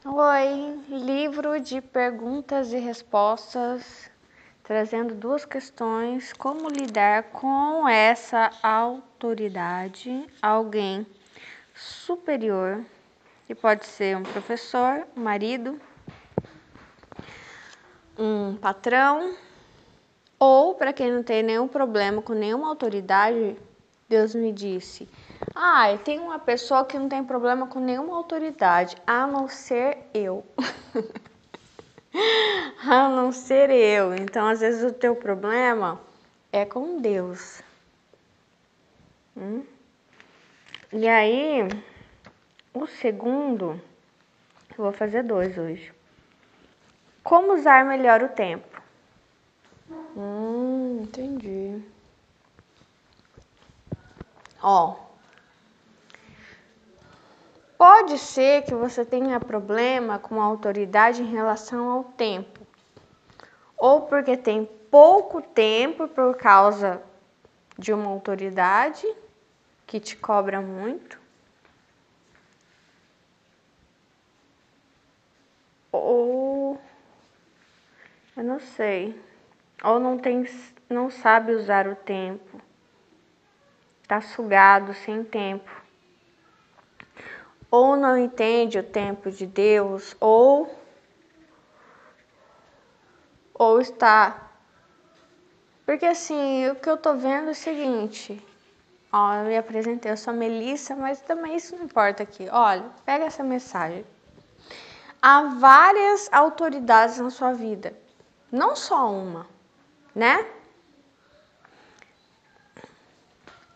Oi, livro de perguntas e respostas, trazendo duas questões: como lidar com essa autoridade, alguém superior, que pode ser um professor, um marido, um patrão, ou para quem não tem nenhum problema com nenhuma autoridade. Deus me disse: tem uma pessoa que não tem problema com nenhuma autoridade, a não ser eu. A não ser eu. Então, às vezes, o teu problema é com Deus. E aí, o segundo, eu vou fazer 2 hoje. Como usar melhor o tempo? Entendi. Pode ser que você tenha problema com a autoridade em relação ao tempo. Ou porque tem pouco tempo por causa de uma autoridade que te cobra muito. Ou eu não sei. Ou não sabe usar o tempo. Tá sugado, sem tempo. Ou não entende o tempo de Deus, ou está. Porque assim, o que eu tô vendo é o seguinte. Eu me apresentei, eu sou a Melissa, mas também isso não importa aqui. Olha, pega essa mensagem. Há várias autoridades na sua vida, não só uma, né?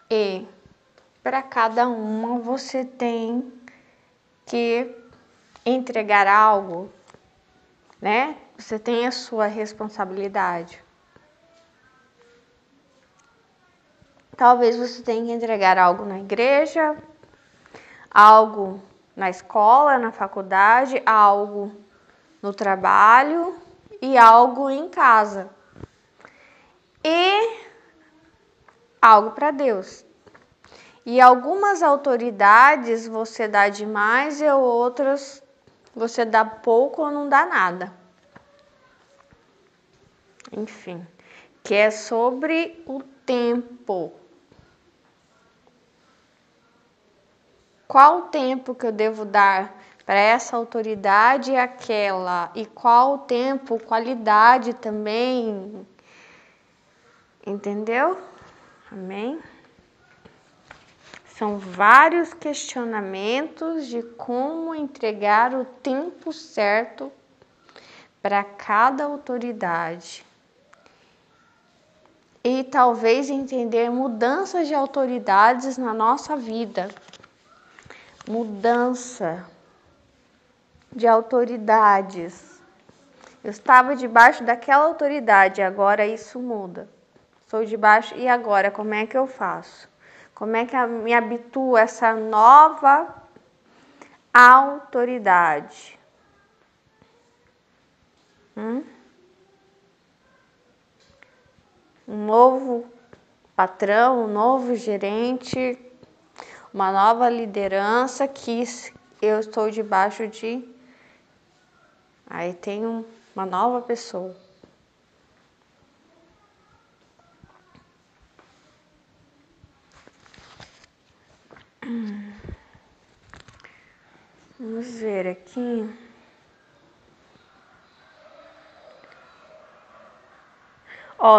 E para cada uma você tem que entregar algo, né? Você tem a sua responsabilidade. Talvez você tenha que entregar algo na igreja, algo na escola, na faculdade, algo no trabalho e algo em casa. E algo para Deus. E algumas autoridades você dá demais e outras você dá pouco ou não dá nada. Enfim, que é sobre o tempo. Qual o tempo que eu devo dar para essa autoridade e aquela? E qual o tempo, qualidade também? Entendeu? Amém? São vários questionamentos de como entregar o tempo certo para cada autoridade. E talvez entender mudanças de autoridades na nossa vida. Mudança de autoridades. Eu estava debaixo daquela autoridade, agora isso muda. Sou debaixo, e agora como é que eu faço? Como é que eu me habituo a essa nova autoridade? Um novo patrão, um novo gerente, uma nova liderança que eu estou debaixo de. Aí tem uma nova pessoa. Vamos ver aqui.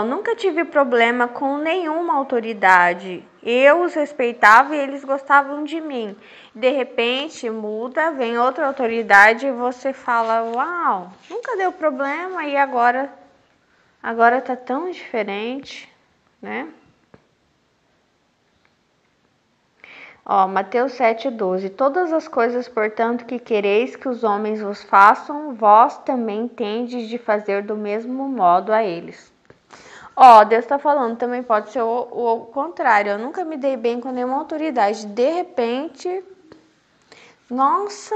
Nunca tive problema com nenhuma autoridade. Eu os respeitava e eles gostavam de mim. De repente muda, vem outra autoridade e você fala: uau, nunca deu problema e agora tá tão diferente, né? Mateus 7,12. Todas as coisas, portanto, que quereis que os homens vos façam, vós também tendes de fazer do mesmo modo a eles. Deus está falando, também pode ser o contrário. Eu nunca me dei bem com nenhuma autoridade. De repente, nossa,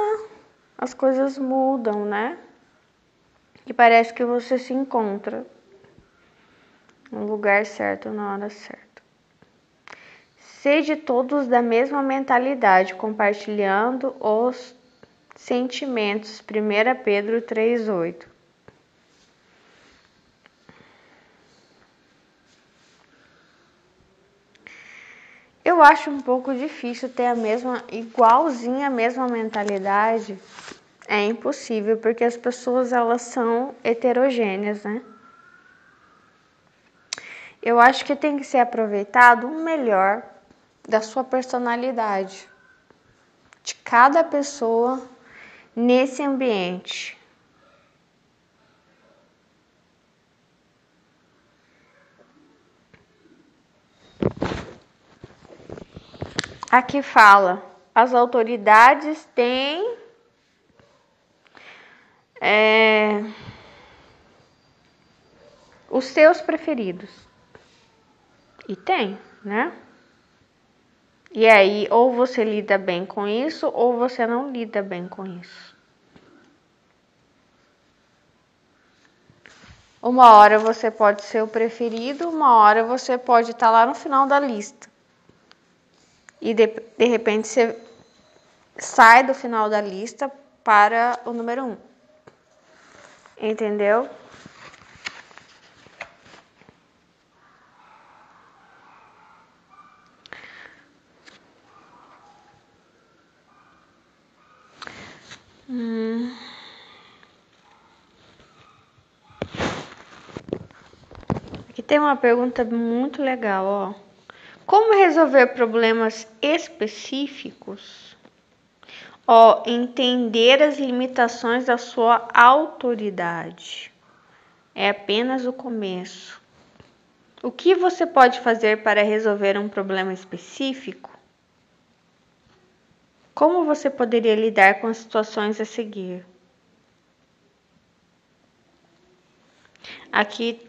as coisas mudam, né? E parece que você se encontra no lugar certo, na hora certa. Sede todos da mesma mentalidade, compartilhando os sentimentos. 1 Pedro 3:8. Eu acho um pouco difícil ter igualzinha a mesma mentalidade. É impossível, porque as pessoas elas são heterogêneas, né? Eu acho que tem que ser aproveitado o melhor da sua personalidade, de cada pessoa nesse ambiente. Aqui fala, as autoridades têm os seus preferidos. E tem, né? E aí, ou você lida bem com isso, ou você não lida bem com isso. Uma hora você pode ser o preferido, uma hora você pode estar lá no final da lista. E de repente você sai do final da lista para o número 1. Entendeu? Aqui tem uma pergunta muito legal, ó. Como resolver problemas específicos? Ó, entender as limitações da sua autoridade. É apenas o começo. O que você pode fazer para resolver um problema específico? Como você poderia lidar com as situações a seguir? Aqui,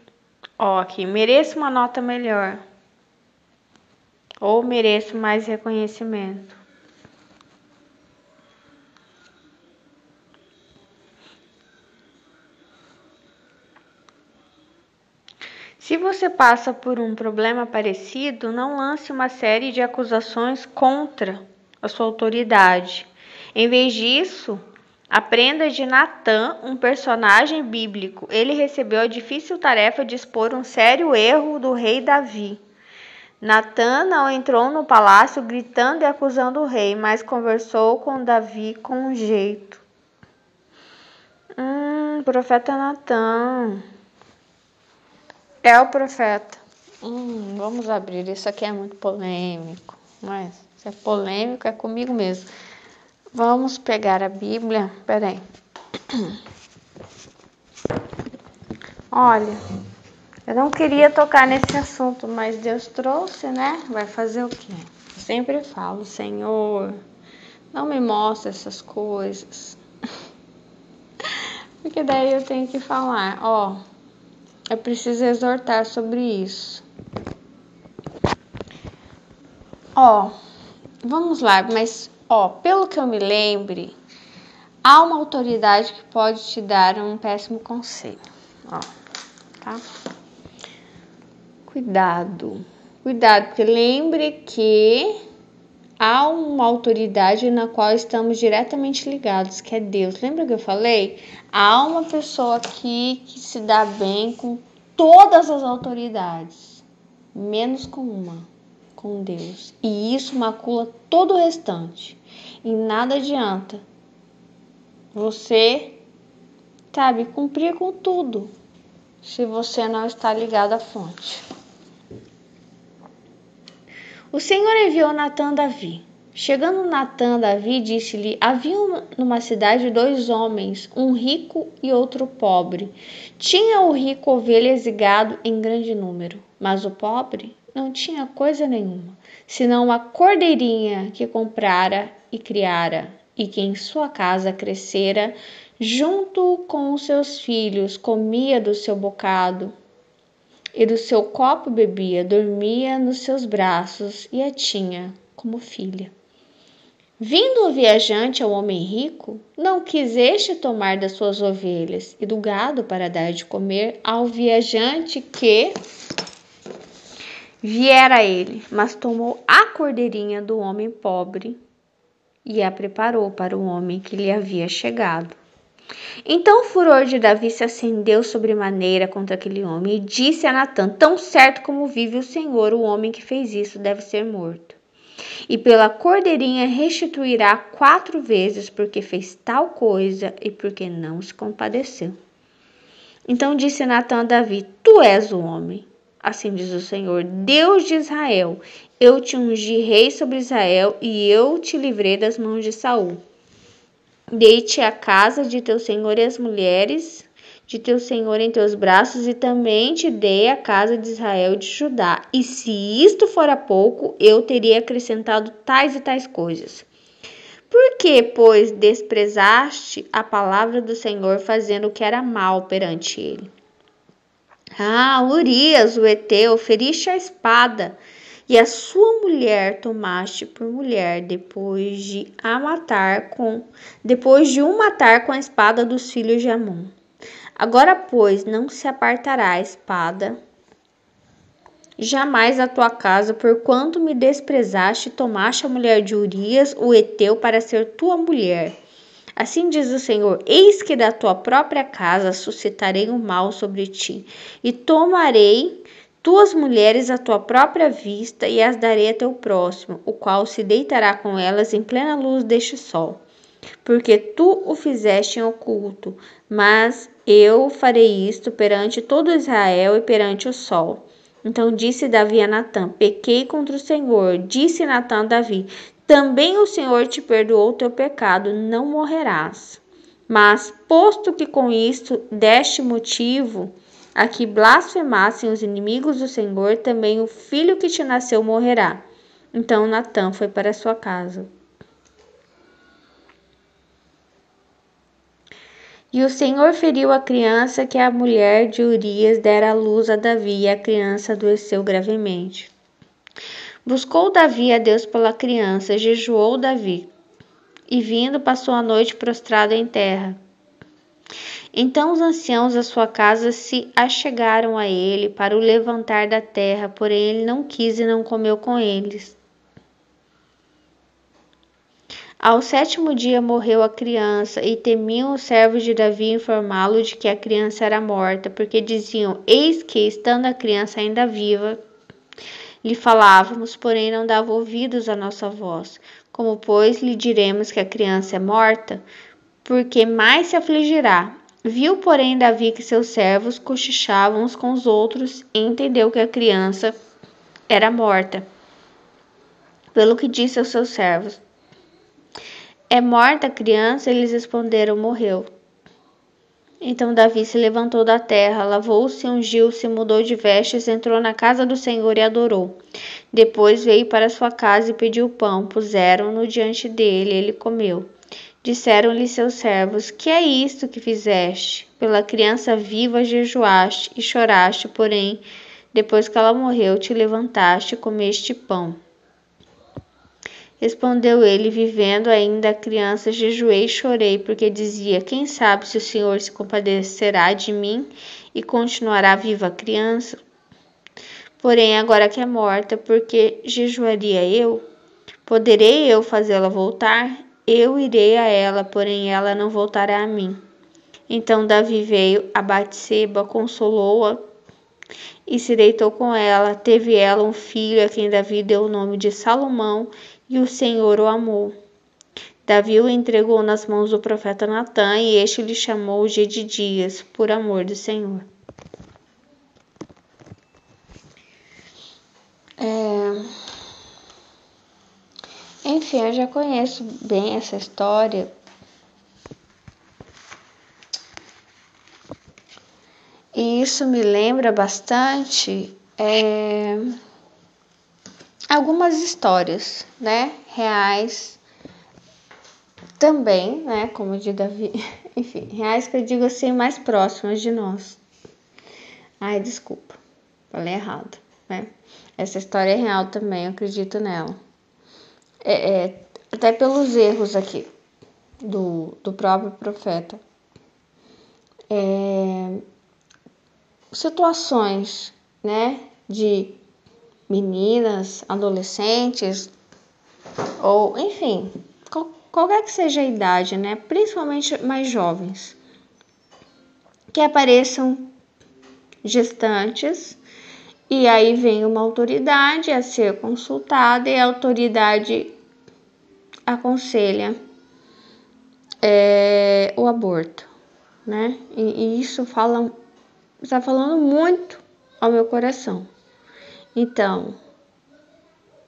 mereço uma nota melhor. Ou mereço mais reconhecimento. Se você passa por um problema parecido, não lance uma série de acusações contra a sua autoridade. Em vez disso, aprenda de Natã, um personagem bíblico. Ele recebeu a difícil tarefa de expor um sério erro do rei Davi. Natã não entrou no palácio gritando e acusando o rei, mas conversou com Davi com jeito. Profeta Natã. É o profeta. Vamos abrir. Isso aqui é muito polêmico. Mas se é polêmico, é comigo mesmo. Vamos pegar a Bíblia. Peraí. Olha, eu não queria tocar nesse assunto, mas Deus trouxe, né? Vai fazer o quê? Eu sempre falo, Senhor, não me mostra essas coisas. Porque daí eu tenho que falar, ó, eu preciso exortar sobre isso. Ó, vamos lá, mas, ó, pelo que eu me lembre, há uma autoridade que pode te dar um péssimo conselho, ó, tá? Cuidado, porque lembre que há uma autoridade na qual estamos diretamente ligados, que é Deus. Lembra que eu falei? Há uma pessoa aqui que se dá bem com todas as autoridades, menos com uma, com Deus. E isso macula todo o restante. E nada adianta você, sabe, cumprir com tudo se você não está ligado à fonte. O Senhor enviou Natã a Davi. Chegando Natã a Davi, disse-lhe: havia numa cidade 2 homens, um rico e outro pobre. Tinha o rico ovelhas e gado em grande número, mas o pobre não tinha coisa nenhuma, senão uma cordeirinha que comprara e criara, e que em sua casa crescera, junto com os seus filhos, comia do seu bocado e do seu copo bebia, dormia nos seus braços e a tinha como filha. Vindo o viajante ao homem rico, não quis este tomar das suas ovelhas e do gado para dar de comer ao viajante que viera a ele, mas tomou a cordeirinha do homem pobre e a preparou para o homem que lhe havia chegado. Então o furor de Davi se acendeu sobremaneira contra aquele homem e disse a Natã: tão certo como vive o Senhor, o homem que fez isso deve ser morto. E pela cordeirinha restituirá 4 vezes, porque fez tal coisa e porque não se compadeceu. Então disse Natã a Davi: tu és o homem. Assim diz o Senhor, Deus de Israel: eu te ungi rei sobre Israel e eu te livrei das mãos de Saul. Dei-te a casa de teu senhor e as mulheres de teu senhor em teus braços, e também te dei a casa de Israel e de Judá. E se isto fora pouco, eu teria acrescentado tais e tais coisas. Por que, pois, desprezaste a palavra do Senhor, fazendo o que era mal perante ele? Urias, o heteu, feriste a espada, e a sua mulher tomaste por mulher, depois de o matar com a espada dos filhos de Amon. Agora, pois, não se apartará a espada jamais da tua casa, porquanto me desprezaste e tomaste a mulher de Urias, o heteu, para ser tua mulher. Assim diz o Senhor: eis que da tua própria casa suscitarei o mal sobre ti, e tomarei tuas mulheres à tua própria vista, e as darei a teu próximo, o qual se deitará com elas em plena luz deste sol. Porque tu o fizeste em oculto, mas eu farei isto perante todo Israel e perante o sol. Então disse Davi a Natã: pequei contra o Senhor. Disse Natã a Davi: também o Senhor te perdoou o teu pecado, não morrerás. Mas, posto que com isto deste motivo a que blasfemassem os inimigos do Senhor, também o filho que te nasceu morrerá. Então Natã foi para sua casa. E o Senhor feriu a criança que a mulher de Urias dera à luz a Davi, e a criança adoeceu gravemente. Buscou Davi a Deus pela criança, jejuou Davi, e vindo passou a noite prostrado em terra. Então os anciãos da sua casa se achegaram a ele para o levantar da terra, porém ele não quis e não comeu com eles. Ao 7º dia morreu a criança, e temiam os servos de Davi informá-lo de que a criança era morta, porque diziam: eis que, estando a criança ainda viva, lhe falávamos, porém não dava ouvidos à nossa voz. Como, pois, lhe diremos que a criança é morta? Porque mais se afligirá. Viu, porém, Davi que seus servos cochichavam uns com os outros, e entendeu que a criança era morta. Pelo que disse aos seus servos: é morta a criança? Eles responderam: morreu. Então Davi se levantou da terra, lavou-se, ungiu-se, mudou de vestes, entrou na casa do Senhor e adorou. Depois veio para sua casa e pediu pão. Puseram-no diante dele, ele comeu. Disseram-lhe seus servos: que é isto que fizeste? Pela criança viva jejuaste e choraste, porém, depois que ela morreu, te levantaste e comeste pão. Respondeu ele: vivendo ainda a criança, jejuei e chorei, porque dizia: quem sabe se o Senhor se compadecerá de mim e continuará viva a criança? Porém, agora que é morta, porque jejuaria eu? Poderei eu fazê-la voltar? Eu irei a ela, porém ela não voltará a mim. Então Davi veio a Batseba, consolou-a e se deitou com ela. Teve ela um filho, a quem Davi deu o nome de Salomão, e o Senhor o amou. Davi o entregou nas mãos do profeta Natã, e este lhe chamou Jedidias, por amor do Senhor. Enfim, eu já conheço bem essa história. E isso me lembra bastante algumas histórias, né, reais também, né, como de Davi, enfim, reais que eu digo assim, mais próximas de nós. Ai, desculpa, falei errado, né? Essa história é real também, eu acredito nela. Até pelos erros aqui do próprio profeta. Situações, né, de meninas, adolescentes, ou enfim, qualquer que seja a idade, né? Principalmente mais jovens, que apareçam gestantes, e aí vem uma autoridade a ser consultada e a autoridade aconselha o aborto, né? E isso está falando muito ao meu coração. Então,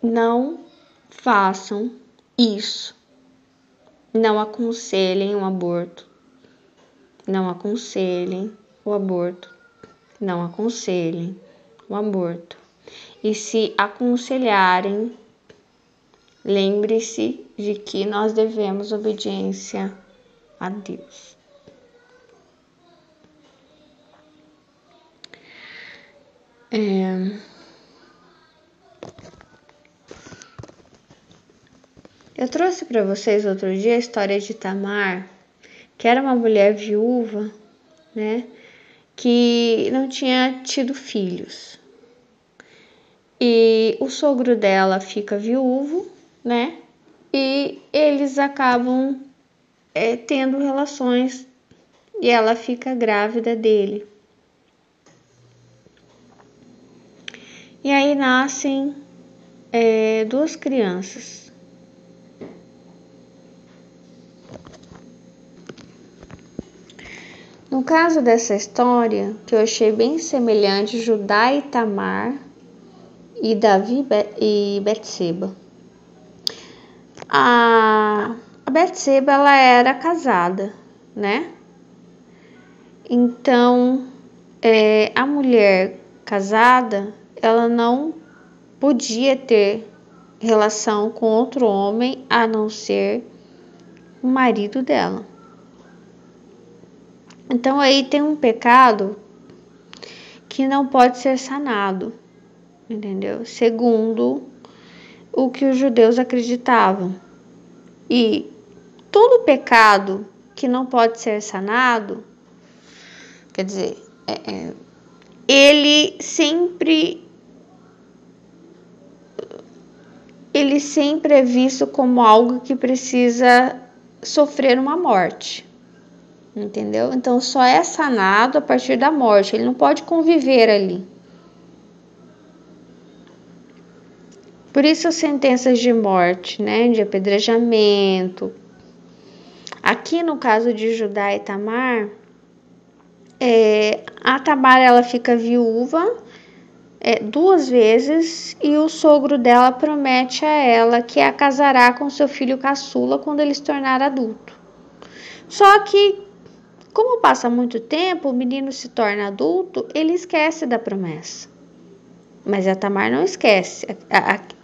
não façam isso. Não aconselhem o aborto. Não aconselhem o aborto. Não aconselhem o aborto. E se aconselharem, lembre-se de que nós devemos obediência a Deus. Eu trouxe para vocês outro dia a história de Tamar, que era uma mulher viúva, né, que não tinha tido filhos. E o sogro dela fica viúvo, né, e eles acabam tendo relações e ela fica grávida dele. E aí nascem 2 crianças. No caso dessa história, que eu achei bem semelhante, Judá e Tamar e Davi e Betseba. A Betseba, ela era casada, né? Então, a mulher casada, ela não podia ter relação com outro homem a não ser o marido dela. Então aí tem um pecado que não pode ser sanado, entendeu? Segundo o que os judeus acreditavam. E todo pecado que não pode ser sanado, quer dizer, ele sempre é visto como algo que precisa sofrer uma morte. Entendeu? Então só é sanado a partir da morte, ele não pode conviver ali. Por isso as sentenças de morte, né, de apedrejamento. Aqui no caso de Judá e Tamar, a Tamar ela fica viúva 2 vezes e o sogro dela promete a ela que a casará com seu filho caçula quando ele se tornar adulto. Só que como passa muito tempo, o menino se torna adulto, ele esquece da promessa. Mas a Tamar não esquece.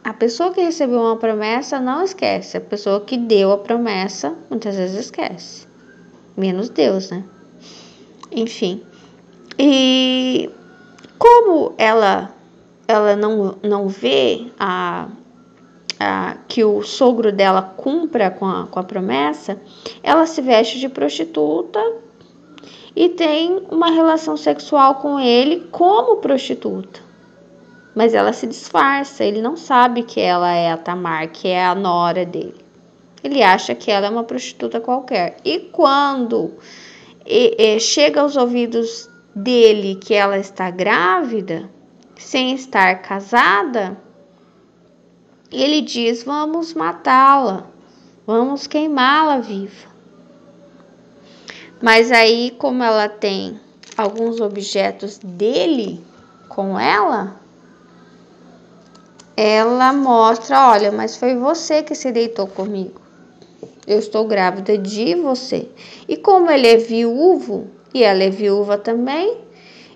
A pessoa que recebeu uma promessa não esquece. A pessoa que deu a promessa, muitas vezes esquece. Menos Deus, né? Enfim. E como ela não vê que o sogro dela cumpra com a promessa, ela se veste de prostituta e tem uma relação sexual com ele como prostituta. Mas ela se disfarça, ele não sabe que ela é a Tamar, que é a nora dele. Ele acha que ela é uma prostituta qualquer. E quando chega aos ouvidos dele que ela está grávida, sem estar casada, ele diz: vamos matá-la, vamos queimá-la viva. Mas aí, como ela tem alguns objetos dele com ela mostra: olha, mas foi você que se deitou comigo. Eu estou grávida de você. E como ele é viúvo, e ela é viúva também,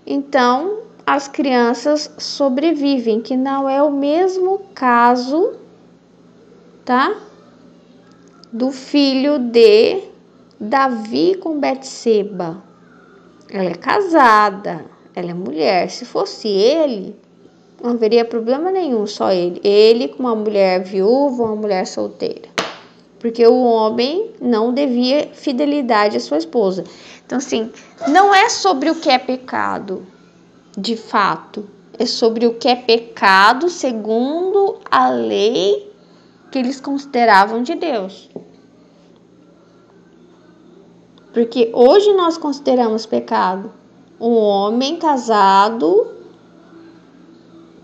então as crianças sobrevivem, que não é o mesmo caso, tá? Do filho de Davi com Betseba. Ela é casada, ela é mulher. Se fosse ele, não haveria problema nenhum, só ele. Ele com uma mulher viúva, uma mulher solteira. Porque o homem não devia fidelidade à sua esposa. Então, assim, não é sobre o que é pecado, de fato. É sobre o que é pecado segundo a lei que eles consideravam de Deus. Porque hoje nós consideramos pecado um homem casado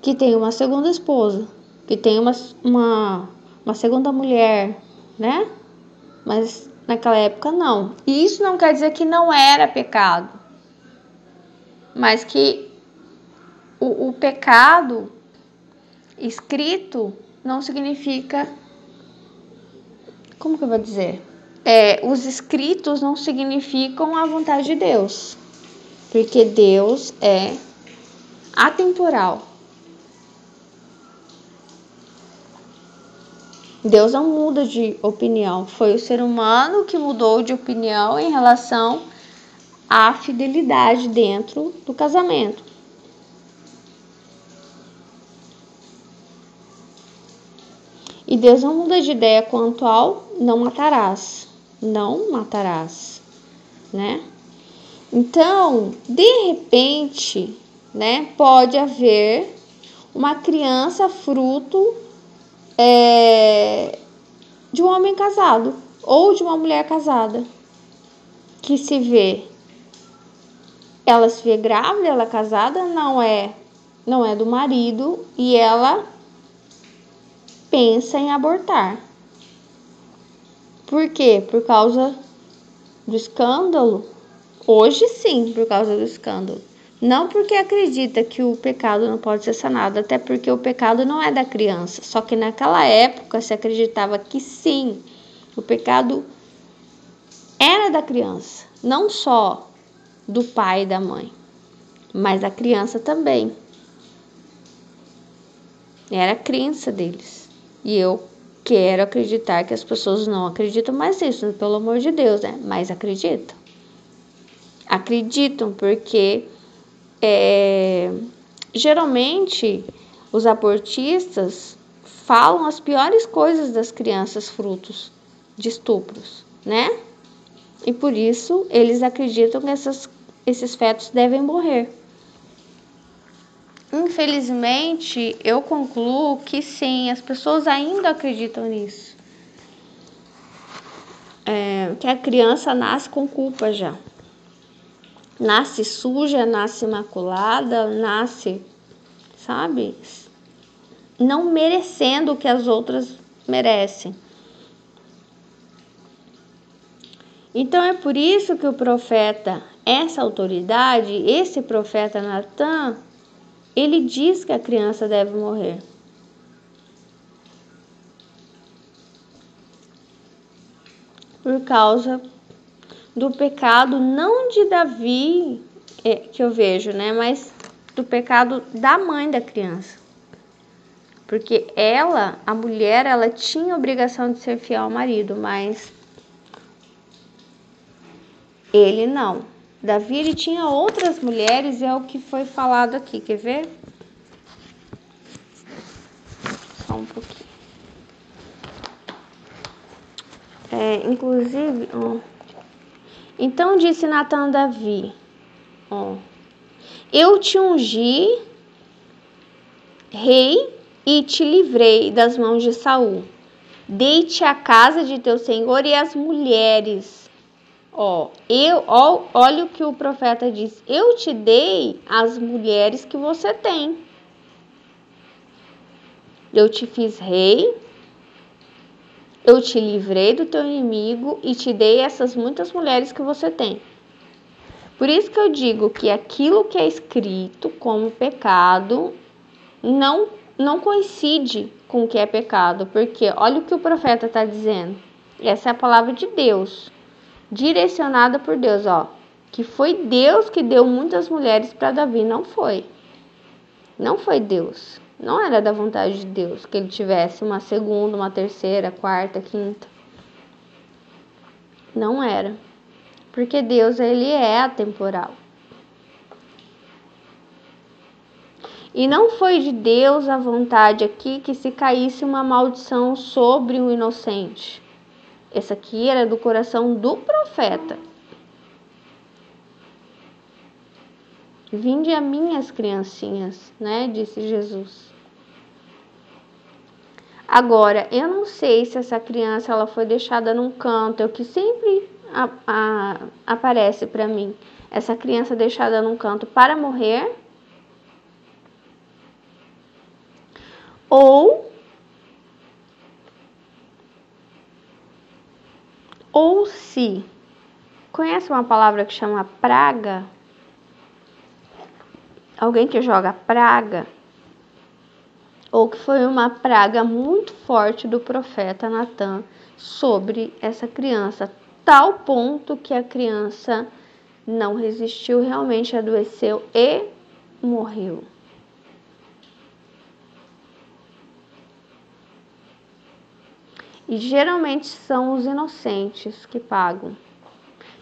que tem uma segunda esposa, que tem uma segunda mulher, né? Mas naquela época não. E isso não quer dizer que não era pecado, mas que o pecado escrito não significa, como que eu vou dizer? Os escritos não significam a vontade de Deus, porque Deus é atemporal. Deus não muda de opinião. Foi o ser humano que mudou de opinião em relação à fidelidade dentro do casamento. E Deus não muda de ideia quanto ao não matarás. Não matarás, né? Então, de repente, né, pode haver uma criança fruto de um homem casado ou de uma mulher casada que ela se vê grávida, ela é casada, não é do marido e ela pensa em abortar. Por quê? Por causa do escândalo? Hoje sim, por causa do escândalo. Não porque acredita que o pecado não pode ser sanado, até porque o pecado não é da criança. Só que naquela época se acreditava que sim, o pecado era da criança, não só do pai e da mãe, mas da criança também. Era a crença deles. E eu quero acreditar que as pessoas não acreditam mais nisso, pelo amor de Deus, né? Mas acreditam. Acreditam porque geralmente os abortistas falam as piores coisas das crianças frutos de estupros, né? E por isso eles acreditam que esses fetos devem morrer. Infelizmente, eu concluo que sim, as pessoas ainda acreditam nisso. Que a criança nasce com culpa já. Nasce suja, nasce imaculada, nasce, sabe? Não merecendo o que as outras merecem. Então é por isso que o profeta, essa autoridade, esse profeta Natan, ele diz que a criança deve morrer. Por causa do pecado, não de Davi, que eu vejo, né? Mas do pecado da mãe da criança. Porque ela, a mulher, ela tinha a obrigação de ser fiel ao marido, mas ele não. Davi, ele tinha outras mulheres, é o que foi falado aqui, quer ver? Só um pouquinho. Inclusive, então disse Natan a Davi, eu te ungi rei e te livrei das mãos de Saul. Dei-te a casa de teu senhor e as mulheres. Olha o que o profeta diz. Eu te dei as mulheres que você tem. Eu te fiz rei. Eu te livrei do teu inimigo e te dei essas muitas mulheres que você tem. Por isso que eu digo que aquilo que é escrito como pecado não coincide com o que é pecado, porque olha o que o profeta está dizendo. Essa é a palavra de Deus, direcionada por Deus, que foi Deus que deu muitas mulheres para Davi, não foi Deus, não era da vontade de Deus que ele tivesse uma segunda, uma terceira, quarta, quinta, não era, porque Deus, ele é atemporal. E não foi de Deus a vontade aqui que se caísse uma maldição sobre o inocente. Essa aqui era do coração do profeta. Vinde a minhas criancinhas, né? Disse Jesus. Agora, eu não sei se essa criança ela foi deixada num canto, é o que sempre aparece para mim essa criança deixada num canto para morrer, ou se conhece uma palavra que chama praga? Alguém que joga praga? Ou que foi uma praga muito forte do profeta Natan sobre essa criança, tal ponto que a criança não resistiu, realmente adoeceu e morreu. E geralmente são os inocentes que pagam.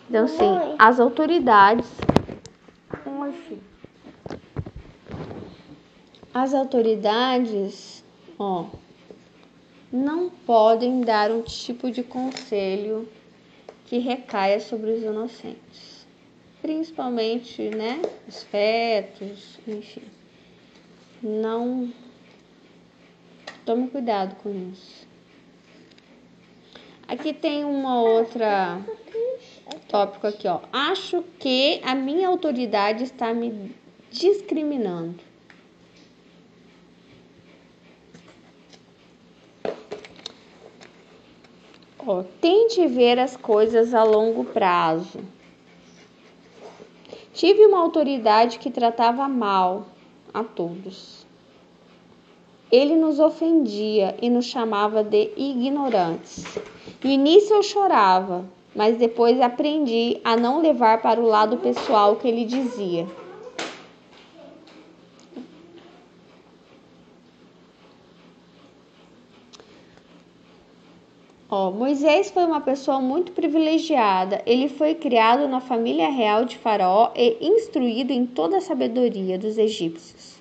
Então, sim, as autoridades. As autoridades, não podem dar um tipo de conselho que recaia sobre os inocentes. Principalmente, né, os fetos, enfim. Não. Tome cuidado com isso. Aqui tem uma outra tópico aqui, ó. Acho que a minha autoridade está me discriminando. Tente ver as coisas a longo prazo. Tive uma autoridade que tratava mal a todos. Ele nos ofendia e nos chamava de ignorantes. No início eu chorava, mas depois aprendi a não levar para o lado pessoal o que ele dizia. Moisés foi uma pessoa muito privilegiada. Ele foi criado na família real de Faraó e instruído em toda a sabedoria dos egípcios.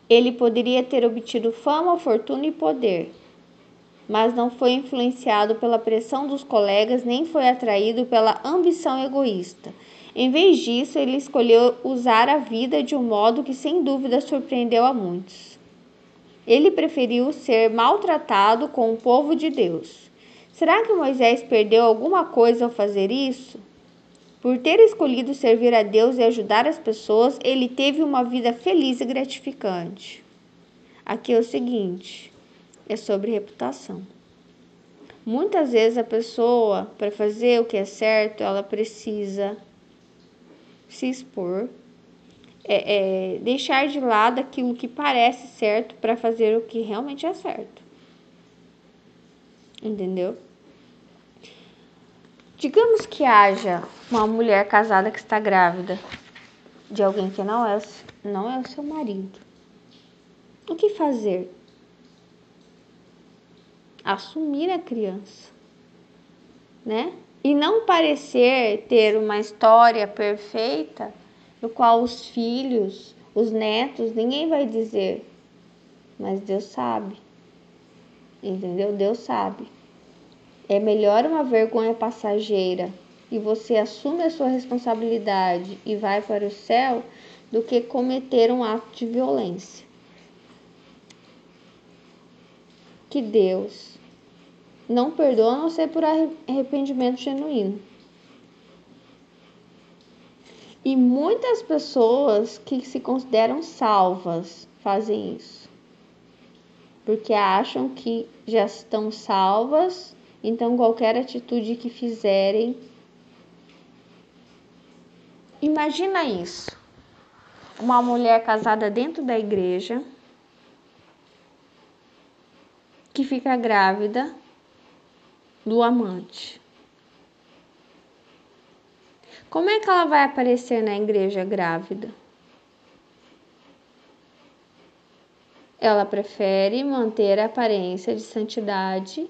Ele poderia ter obtido fama, fortuna e poder, mas não foi influenciado pela pressão dos colegas nem foi atraído pela ambição egoísta. Em vez disso, ele escolheu usar a vida de um modo que sem dúvida surpreendeu a muitos. Ele preferiu ser maltratado com o povo de Deus. Será que Moisés perdeu alguma coisa ao fazer isso? Por ter escolhido servir a Deus e ajudar as pessoas, ele teve uma vida feliz e gratificante. Aqui é o seguinte, é sobre reputação. Muitas vezes a pessoa, para fazer o que é certo, ela precisa se expor, deixar de lado aquilo que parece certo para fazer o que realmente é certo. Entendeu? Digamos que haja uma mulher casada que está grávida de alguém que não é o seu marido. O que fazer? Assumir a criança, né? E não parecer ter uma história perfeita, no qual os filhos, os netos, ninguém vai dizer, mas Deus sabe, entendeu? Deus sabe. É melhor uma vergonha passageira e você assume a sua responsabilidade e vai para o céu do que cometer um ato de violência. Que Deus não perdoa a não ser por arrependimento genuíno. E muitas pessoas que se consideram salvas fazem isso. Porque acham que já estão salvas, então qualquer atitude que fizerem. Imagina isso. Uma mulher casada dentro da igreja que fica grávida do amante. Como é que ela vai aparecer na igreja grávida? Ela prefere manter a aparência de santidade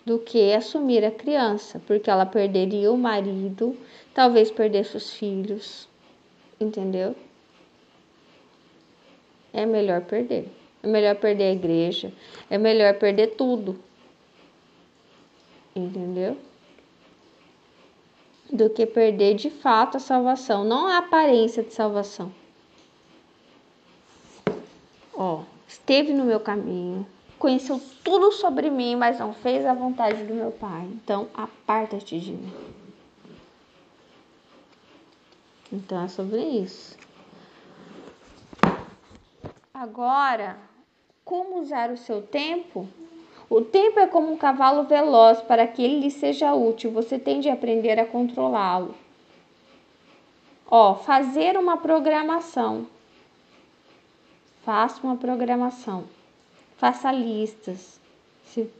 do que assumir a criança, porque ela perderia o marido, talvez perdesse os filhos, entendeu? É melhor perder. É melhor perder a igreja, é melhor perder tudo, entendeu? Do que perder de fato a salvação, não a aparência de salvação. Esteve no meu caminho, conheceu tudo sobre mim, mas não fez a vontade do meu Pai. Então, aparta-te de mim. Então, é sobre isso. Agora, como usar o seu tempo? O tempo é como um cavalo veloz. Para que ele lhe seja útil, você tem de aprender a controlá-lo. Fazer uma programação. Faça uma programação. Faça listas.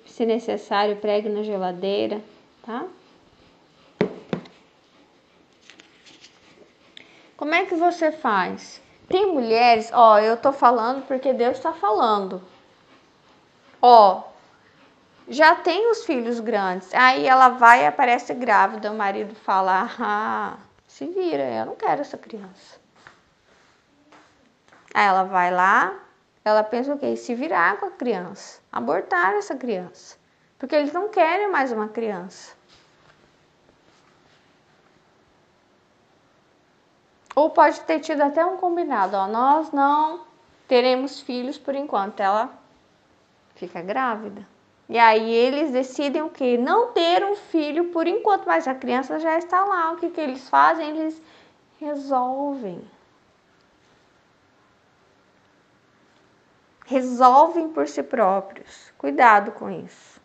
Se necessário, pregue na geladeira, tá? Como é que você faz? Tem mulheres, eu tô falando porque Deus está falando. Já tem os filhos grandes. Aí ela vai e aparece grávida. O marido fala, se vira, eu não quero essa criança. Aí ela vai lá, ela pensa o quê? Se virar com a criança. Abortar essa criança. Porque eles não querem mais uma criança. Ou pode ter tido até um combinado, nós não teremos filhos por enquanto. Ela fica grávida. E aí eles decidem o quê? Não ter um filho por enquanto, mas a criança já está lá. O que eles fazem? Eles resolvem. Resolvem por si próprios. Cuidado com isso.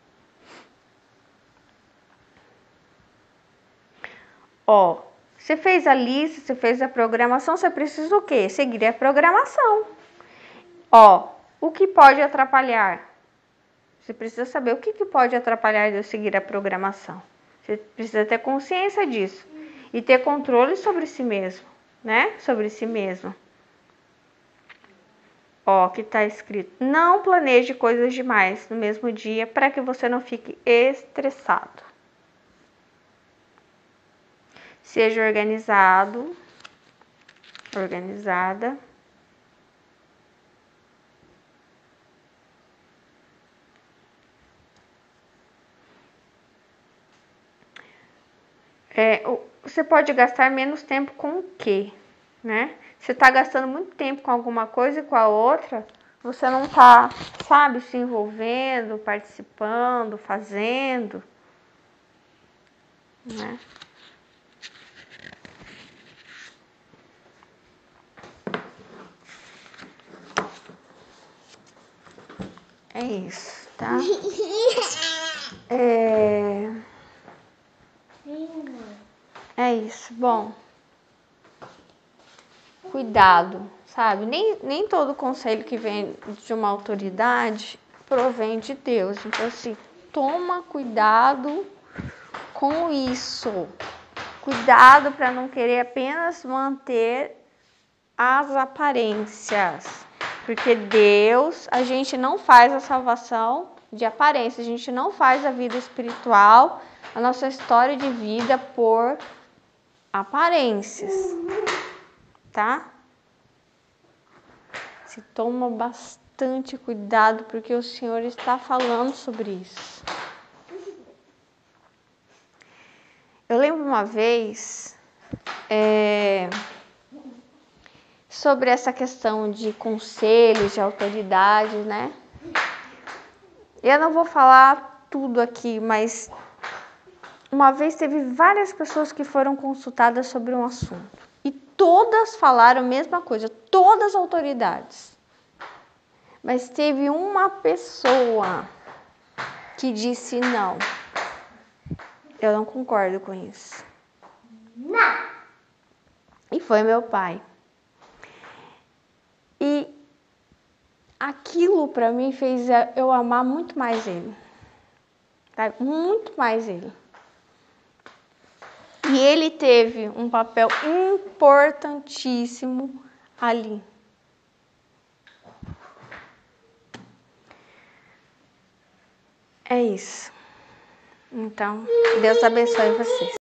Você fez a lista, você fez a programação, você precisa o quê? Seguir a programação. O que pode atrapalhar? Você precisa saber o que pode atrapalhar de eu seguir a programação. Você precisa ter consciência disso. E ter controle sobre si mesmo, né? Sobre si mesmo. Que está escrito: não planeje coisas demais no mesmo dia para que você não fique estressado. Seja organizado, organizada. Você pode gastar menos tempo com o quê, né? Você está gastando muito tempo com alguma coisa e com a outra, você não está, se envolvendo, participando, fazendo, né? É isso, tá? É isso. Bom, cuidado, sabe? Nem todo conselho que vem de uma autoridade provém de Deus. Então, assim, toma cuidado com isso. Cuidado para não querer apenas manter as aparências. Porque Deus, a gente não faz a salvação de aparência. A gente não faz a vida espiritual, a nossa história de vida por aparências. Tá? Se toma bastante cuidado porque o Senhor está falando sobre isso. Eu lembro uma vez sobre essa questão de conselhos, de autoridades, né? Eu não vou falar tudo aqui, mas uma vez teve várias pessoas que foram consultadas sobre um assunto. E todas falaram a mesma coisa, todas as autoridades. Mas teve uma pessoa que disse não. Eu não concordo com isso. Não. E foi meu pai. E aquilo para mim fez eu amar muito mais ele. Tá? Muito mais ele. E ele teve um papel importantíssimo ali. É isso. Então, Deus abençoe vocês.